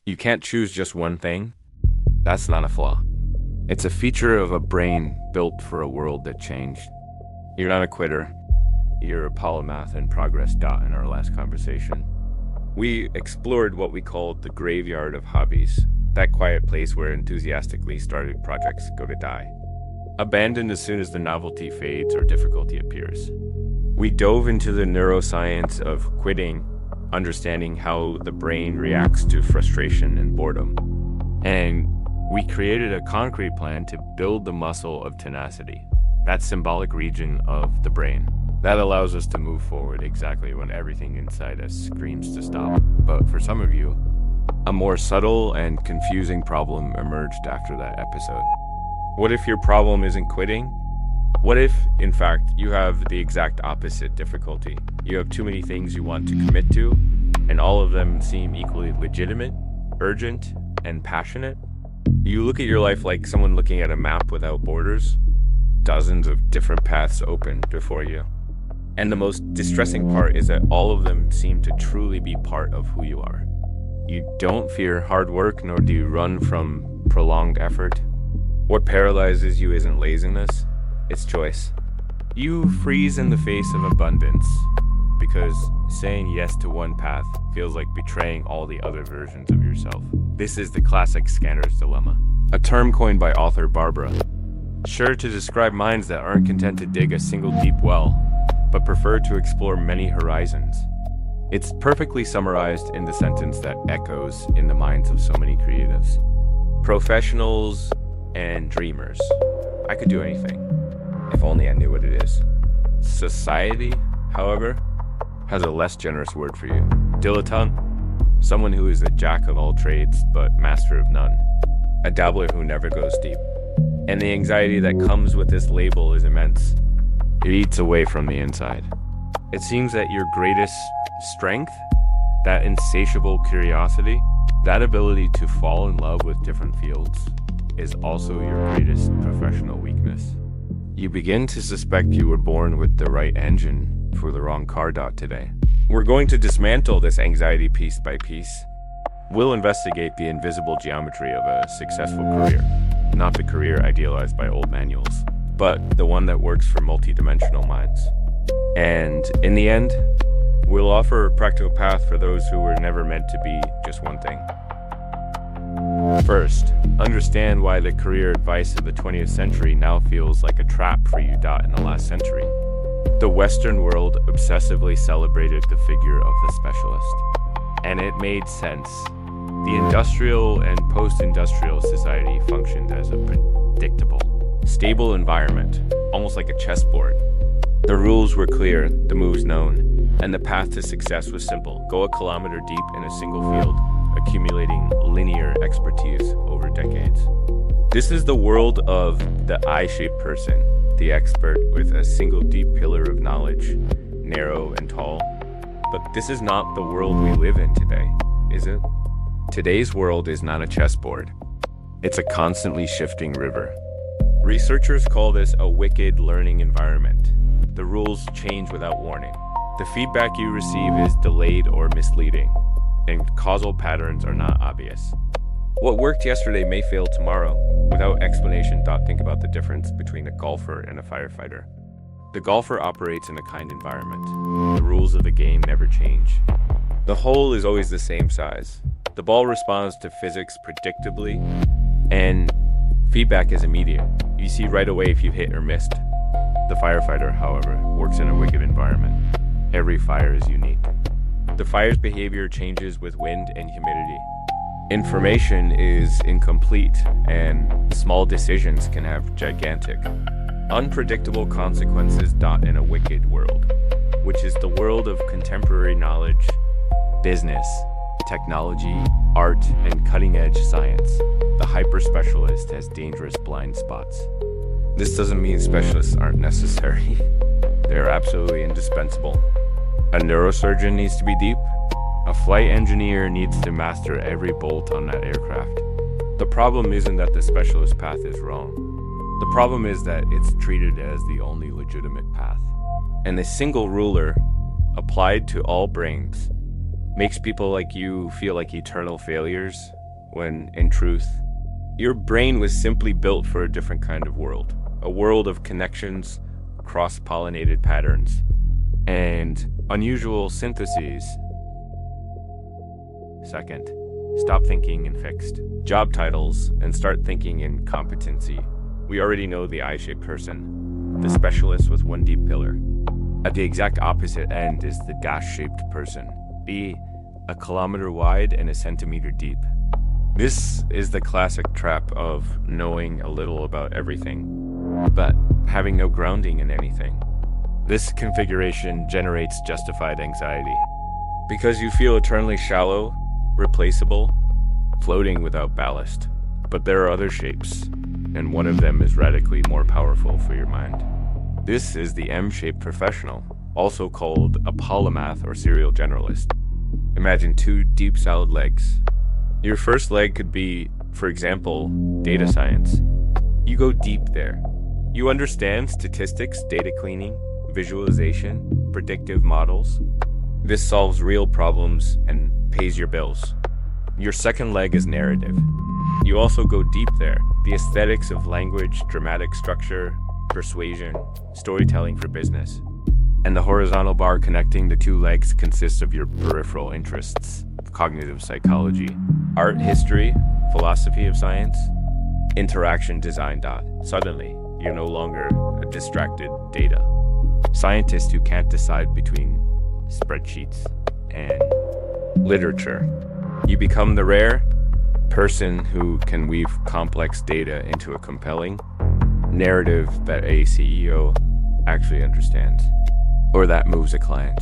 You can't choose just one thing. That's not a flaw. It's a feature of a brain built for a world that changed. You're not a quitter. You're a polymath in progress. In our last conversation, we explored what we called the graveyard of hobbies, that quiet place where enthusiastically started projects go to die, abandoned as soon as the novelty fades or difficulty appears. We dove into the neuroscience of quitting, understanding how the brain reacts to frustration and boredom, and we created a concrete plan to build the muscle of tenacity, that symbolic region of the brain that allows us to move forward exactly when everything inside us screams to stop. But for some of you, a more subtle and confusing problem emerged after that episode. What if your problem isn't quitting? What if, in fact, you have the exact opposite difficulty? You have too many things you want to commit to, and all of them seem equally legitimate, urgent, and passionate? You look at your life like someone looking at a map without borders, dozens of different paths open before you. And the most distressing part is that all of them seem to truly be part of who you are. You don't fear hard work, nor do you run from prolonged effort. What paralyzes you isn't laziness, it's choice. You freeze in the face of abundance because saying yes to one path feels like betraying all the other versions of yourself. This is the classic scanner's dilemma, a term coined by author Barbara, sure to describe minds that aren't content to dig a single deep well, but prefer to explore many horizons. It's perfectly summarized in the sentence that echoes in the minds of so many creatives. Professionals and dreamers. I could do anything, if only I knew what it is. Society, however, has a less generous word for you. Dilettante, someone who is a jack of all trades but master of none. A dabbler who never goes deep. And the anxiety that comes with this label is immense. It eats away from the inside. It seems that your greatest strength, that insatiable curiosity, that ability to fall in love with different fields, is also your greatest professional weakness. You begin to suspect you were born with the right engine for the wrong car. Today, we're going to dismantle this anxiety piece by piece. We'll investigate the invisible geometry of a successful career, not the career idealized by old manuals, but the one that works for multidimensional minds. And in the end, we'll offer a practical path for those who were never meant to be just one thing. First, understand why the career advice of the 20th century now feels like a trap for you. In the last century, the Western world obsessively celebrated the figure of the specialist, and it made sense. The industrial and post-industrial society functioned as a predictable, stable environment, almost like a chessboard. The rules were clear, the moves known, and the path to success was simple. Go a kilometer deep in a single field, accumulating linear expertise over decades. This is the world of the I-shaped person, the expert with a single deep pillar of knowledge, narrow and tall. But this is not the world we live in today, is it? Today's world is not a chessboard. It's a constantly shifting river. Researchers call this a wicked learning environment. The rules change without warning. The feedback you receive is delayed or misleading, and causal patterns are not obvious. What worked yesterday may fail tomorrow. Without explanation, think about the difference between a golfer and a firefighter. The golfer operates in a kind environment. The rules of the game never change. The hole is always the same size. The ball responds to physics predictably, and feedback is immediate. You see right away if you hit or missed. The firefighter, however, works in a wicked environment. Every fire is unique. The fire's behavior changes with wind and humidity. Information is incomplete, and small decisions can have gigantic, unpredictable consequences. In a wicked world, which is the world of contemporary knowledge, business, technology, art, and cutting-edge science, the hyper-specialist has dangerous blind spots. This doesn't mean specialists aren't necessary. They're absolutely indispensable. A neurosurgeon needs to be deep. A flight engineer needs to master every bolt on that aircraft. The problem isn't that the specialist path is wrong. The problem is that it's treated as the only legitimate path. And the single ruler, applied to all brains, makes people like you feel like eternal failures when, in truth, your brain was simply built for a different kind of world. A world of connections, cross-pollinated patterns, and unusual syntheses. Second, stop thinking in fixed job titles and start thinking in competency. We already know the I-shaped person, the specialist with one deep pillar. At the exact opposite end is the dash-shaped person, be a kilometer wide and a centimeter deep. This is the classic trap of knowing a little about everything, but having no grounding in anything. This configuration generates justified anxiety, because you feel eternally shallow, replaceable, floating without ballast. But there are other shapes, and one of them is radically more powerful for your mind. This is the M-shaped professional, also called a polymath or serial generalist. Imagine two deep solid legs. Your first leg could be, for example, data science. You go deep there. You understand statistics, data cleaning, visualization, predictive models. This solves real problems and pays your bills. Your second leg is narrative. You also go deep there. The aesthetics of language, dramatic structure, persuasion, storytelling for business. And the horizontal bar connecting the two legs consists of your peripheral interests, cognitive psychology, art history, philosophy of science, interaction design. Suddenly, you're no longer a distracted data scientist who can't decide between spreadsheets and literature. You become the rare person who can weave complex data into a compelling narrative that a CEO actually understands, or that moves a client.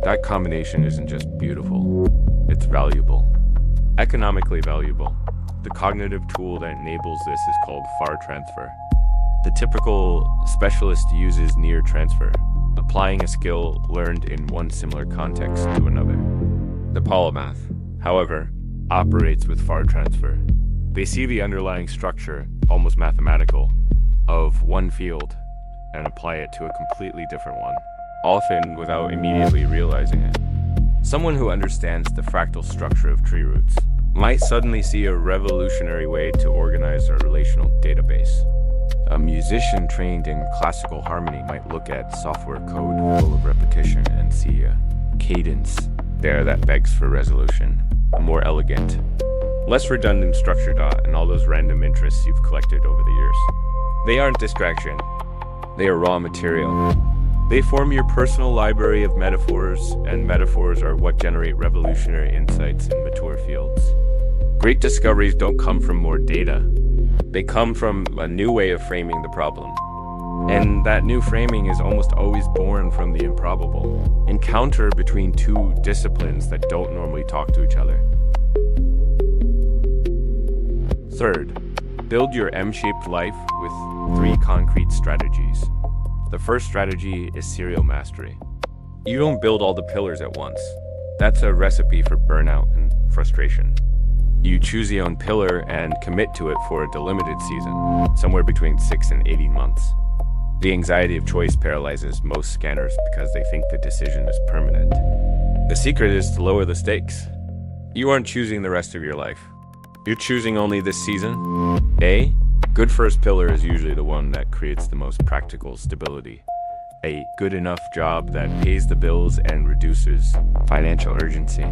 That combination isn't just beautiful, it's valuable. Economically valuable. The cognitive tool that enables this is called far transfer. The typical specialist uses near transfer, applying a skill learned in one similar context to another. The polymath, however, operates with far transfer. They see the underlying structure, almost mathematical, of one field and apply it to a completely different one, often without immediately realizing it. Someone who understands the fractal structure of tree roots might suddenly see a revolutionary way to organize a relational database. A musician trained in classical harmony might look at software code full of repetition and see a cadence there that begs for resolution, a more elegant, less redundant structure. And all those random interests you've collected over the years. They aren't distraction, they are raw material. They form your personal library of metaphors, and metaphors are what generate revolutionary insights in mature fields. Great discoveries don't come from more data. They come from a new way of framing the problem. And that new framing is almost always born from the improbable. Encounter between two disciplines that don't normally talk to each other. Third, build your M-shaped life with 3 concrete strategies. The first strategy is serial mastery. You don't build all the pillars at once. That's a recipe for burnout and frustration. You choose your own pillar and commit to it for a delimited season, somewhere between 6 and 18 months. The anxiety of choice paralyzes most scanners because they think the decision is permanent. The secret is to lower the stakes. You aren't choosing the rest of your life. You're choosing only this season. A good first pillar is usually the one that creates the most practical stability. A good enough job that pays the bills and reduces financial urgency.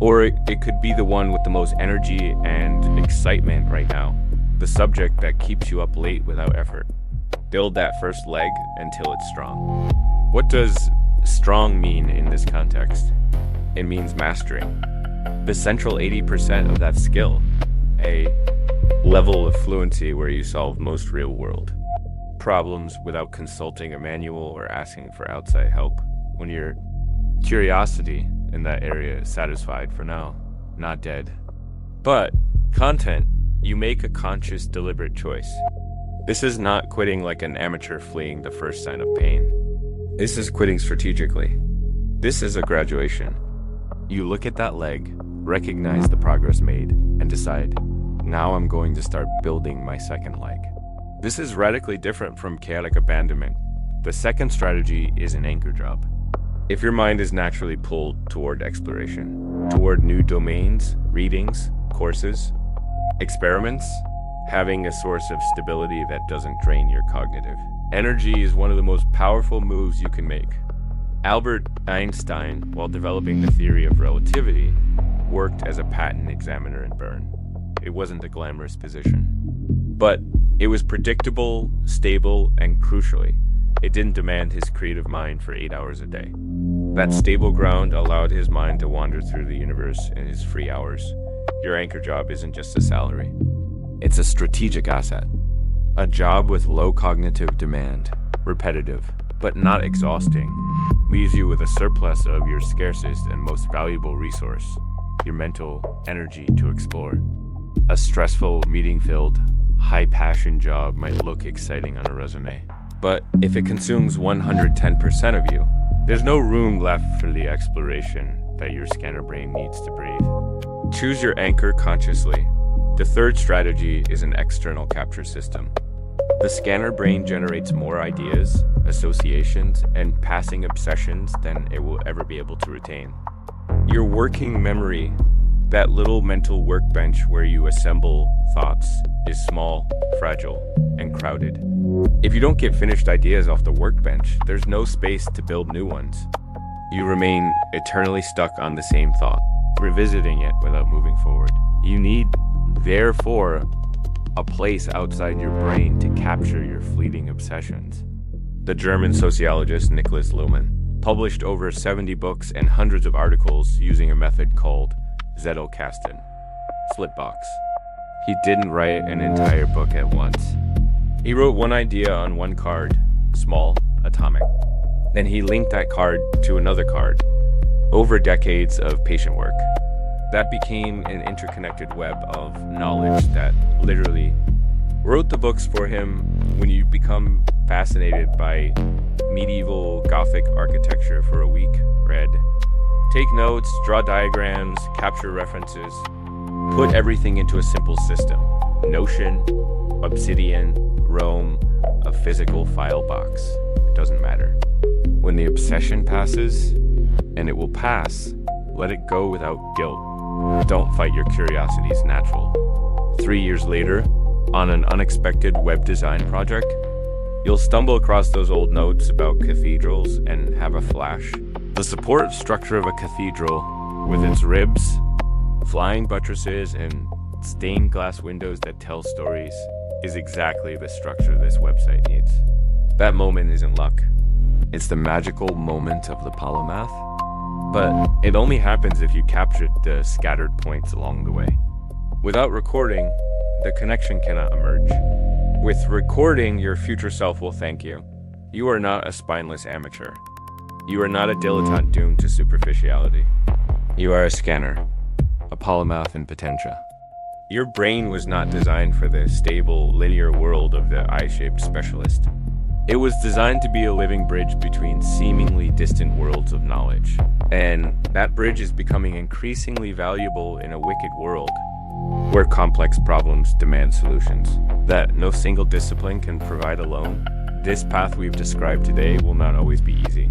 Or it could be the one with the most energy and excitement right now. The subject that keeps you up late without effort. Build that first leg until it's strong. What does strong mean in this context? It means mastering the central 80% of that skill, a level of fluency where you solve most real-world problems without consulting a manual or asking for outside help. When your curiosity in that area is satisfied for now, not dead. But content, you make a conscious, deliberate choice. This is not quitting like an amateur fleeing the first sign of pain. This is quitting strategically. This is a graduation. You look at that leg, recognize the progress made, and decide, now I'm going to start building my second leg. This is radically different from chaotic abandonment. The second strategy is an anchor job. If your mind is naturally pulled toward exploration, toward new domains, readings, courses. Experiments, having a source of stability that doesn't drain your cognitive energy is one of the most powerful moves you can make. Albert Einstein, while developing the theory of relativity, worked as a patent examiner in Bern. It wasn't a glamorous position, but it was predictable, stable, and crucially, it didn't demand his creative mind for 8 hours a day. That stable ground allowed his mind to wander through the universe in his free hours. Your anchor job isn't just a salary. It's a strategic asset. A job with low cognitive demand, repetitive, but not exhausting, leaves you with a surplus of your scarcest and most valuable resource, your mental energy to explore. A stressful, meeting-filled, high-passion job might look exciting on a resume, but if it consumes 110% of you, there's no room left for the exploration that your scanner brain needs to breathe. Choose your anchor consciously. The third strategy is an external capture system. The scanner brain generates more ideas, associations, and passing obsessions than it will ever be able to retain. Your working memory, that little mental workbench where you assemble thoughts, is small, fragile, and crowded. If you don't get finished ideas off the workbench, there's no space to build new ones. You remain eternally stuck on the same thought, revisiting it without moving forward. You need, therefore, a place outside your brain to capture your fleeting obsessions. The German sociologist Niklas Luhmann published over 70 books and hundreds of articles using a method called Zettelkasten, flipbox. He didn't write an entire book at once. He wrote one idea on one card, small, atomic. Then he linked that card to another card, over decades of patient work. That became an interconnected web of knowledge that literally wrote the books for him. When you become fascinated by medieval Gothic architecture for a week, read. Take notes, draw diagrams, capture references, put everything into a simple system. Notion, Obsidian, Rome, a physical file box. It doesn't matter. When the obsession passes, and it will pass, let it go without guilt. Don't fight your curiosity's natural. 3 years later, on an unexpected web design project, you'll stumble across those old notes about cathedrals and have a flash. The support structure of a cathedral, with its ribs, flying buttresses, and stained glass windows that tell stories, is exactly the structure this website needs. That moment isn't luck. It's the magical moment of the Polymath, but it only happens if you captured the scattered points along the way. Without recording, the connection cannot emerge. With recording, your future self will thank you. You are not a spineless amateur. You are not a dilettante doomed to superficiality. You are a scanner, a polymath in potentia. Your brain was not designed for the stable, linear world of the eye-shaped specialist. It was designed to be a living bridge between seemingly distant worlds of knowledge. And that bridge is becoming increasingly valuable in a wicked world, where complex problems demand solutions that no single discipline can provide alone. This path we've described today will not always be easy.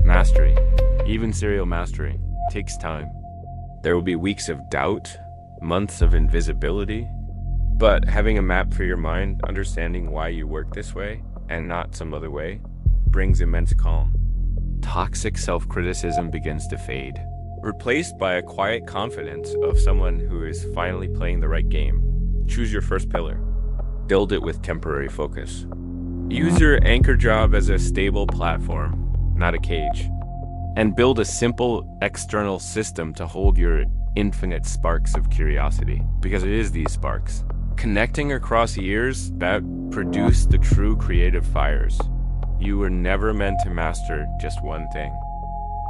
Mastery, even serial mastery, takes time. There will be weeks of doubt, months of invisibility, but having a map for your mind, understanding why you work this way and not some other way, brings immense calm. Toxic self-criticism begins to fade, replaced by a quiet confidence of someone who is finally playing the right game. Choose your first pillar. Build it with temporary focus. Use your anchor job as a stable platform, not a cage. And build a simple external system to hold your infinite sparks of curiosity, because it is these sparks, connecting across years, that produce the true creative fires. You were never meant to master just one thing.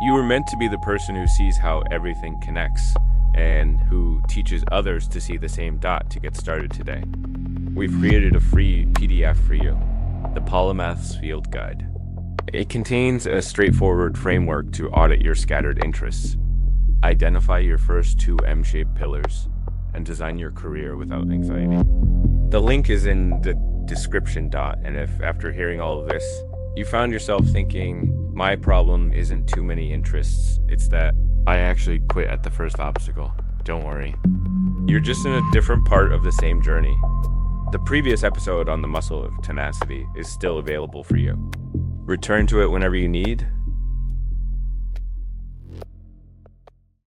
You were meant to be the person who sees how everything connects and who teaches others to see the same dot to get started today. We've created a free PDF for you, the Polymath's Field Guide. It contains a straightforward framework to audit your scattered interests, identify your first 2 M-shaped pillars, and design your career without anxiety. The link is in the description dot, and if after hearing all of this, you found yourself thinking, my problem isn't too many interests, it's that I actually quit at the first obstacle. Don't worry. You're just in a different part of the same journey. The previous episode on the muscle of tenacity is still available for you. Return to it whenever you need,